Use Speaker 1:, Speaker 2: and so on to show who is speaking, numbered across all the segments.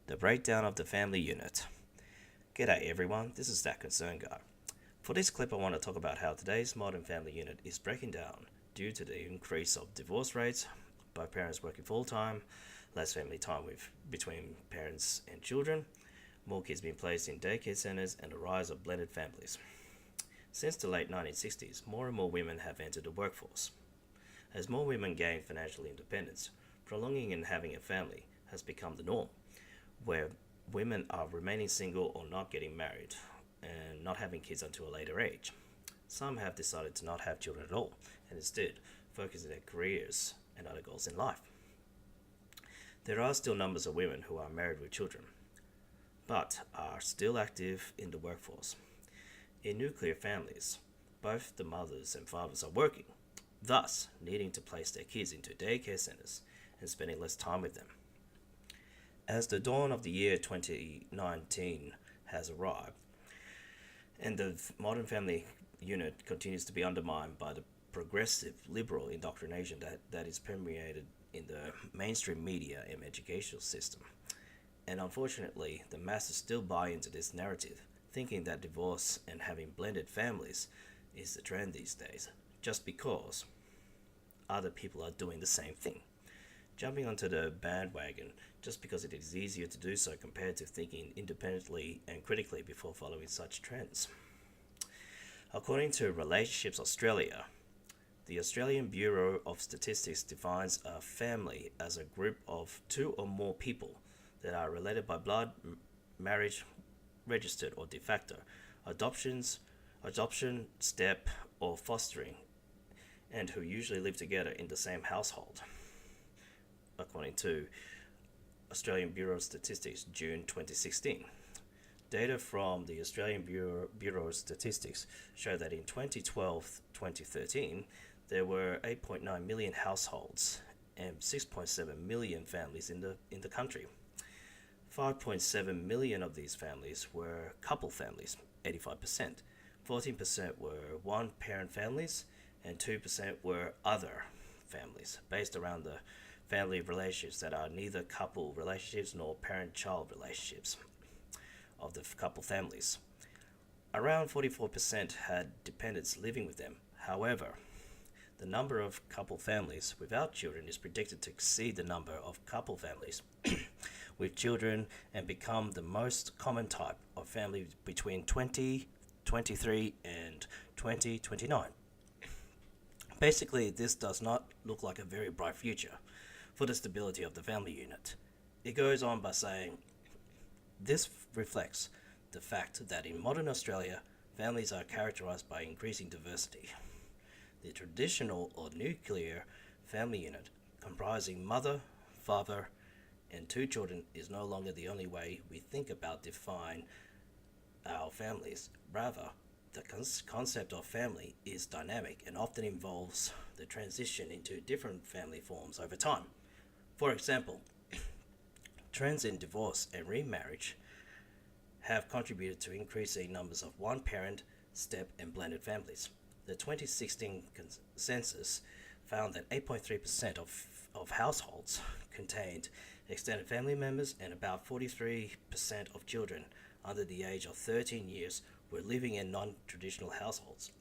Speaker 1: The breakdown of the family unit. G'day everyone, this is That Concern Guy. For this clip I want to talk about how today's modern family unit is breaking down due to the increase of divorce rates, by parents working full-time, less family time between parents and children, more kids being placed in daycare centers, and the rise of blended families. Since the late 1960s, more and more women have entered the workforce. As more women gain financial independence, prolonging and having a family has become the norm, where women are remaining single or not getting married and not having kids until a later age. Some have decided to not have children at all and instead focus on their careers and other goals in life. There are still numbers of women who are married with children, but are still active in the workforce. In nuclear families, both the mothers and fathers are working, thus needing to place their kids into daycare centers and spending less time with them. As the dawn of the year 2019 has arrived, and the modern family unit continues to be undermined by the progressive liberal indoctrination that is permeated in the mainstream media and educational system. And unfortunately, the masses still buy into this narrative, thinking that divorce and having blended families is the trend these days, just because other people are doing the same thing. Jumping onto the bandwagon just because it is easier to do so compared to thinking independently and critically before following such trends. According to Relationships Australia, the Australian Bureau of Statistics defines a family as a group of two or more people that are related by blood, marriage, registered or de facto, adoption, step, or fostering, and who usually live together in the same household. According to Australian Bureau of Statistics, June 2016. Data from the Australian Bureau of Statistics show that in 2012-2013, there were 8.9 million households and 6.7 million families in the country. 5.7 million of these families were couple families, 85%. 14% were one-parent families, and 2% were other families, based around the family relationships that are neither couple relationships nor parent-child relationships of the couple families. Around 44% had dependents living with them. However, the number of couple families without children is predicted to exceed the number of couple families with children and become the most common type of family between 2023 and 2029. Basically, this does not look like a very bright future for the stability of the family unit. It goes on by saying, this reflects the fact that in modern Australia, families are characterized by increasing diversity. The traditional or nuclear family unit, comprising mother, father, and two children, is no longer the only way we think about define our families. Rather, the concept of family is dynamic and often involves the transition into different family forms over time. For example, trends in divorce and remarriage have contributed to increasing numbers of one-parent, step, and blended families. The 2016 census found that 8.3% of households contained extended family members, and about 43% of children under the age of 13 years were living in non-traditional households,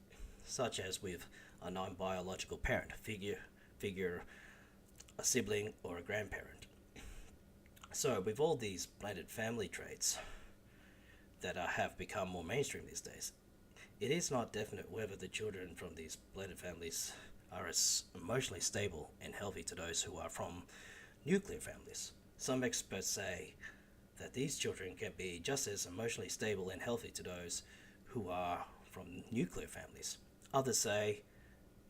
Speaker 1: such as with a non-biological parent, figure a sibling or a grandparent. So with all these blended family traits that have become more mainstream these days, it is not definite whether the children from these blended families are as emotionally stable and healthy to those who are from nuclear families. Some experts say that these children can be just as emotionally stable and healthy to those who are from nuclear families. Others say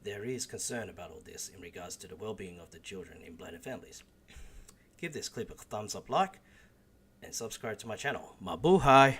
Speaker 1: there is concern about all this in regards to the well-being of the children in blended families. Give this clip a thumbs up like and subscribe to my channel. Mabuhay!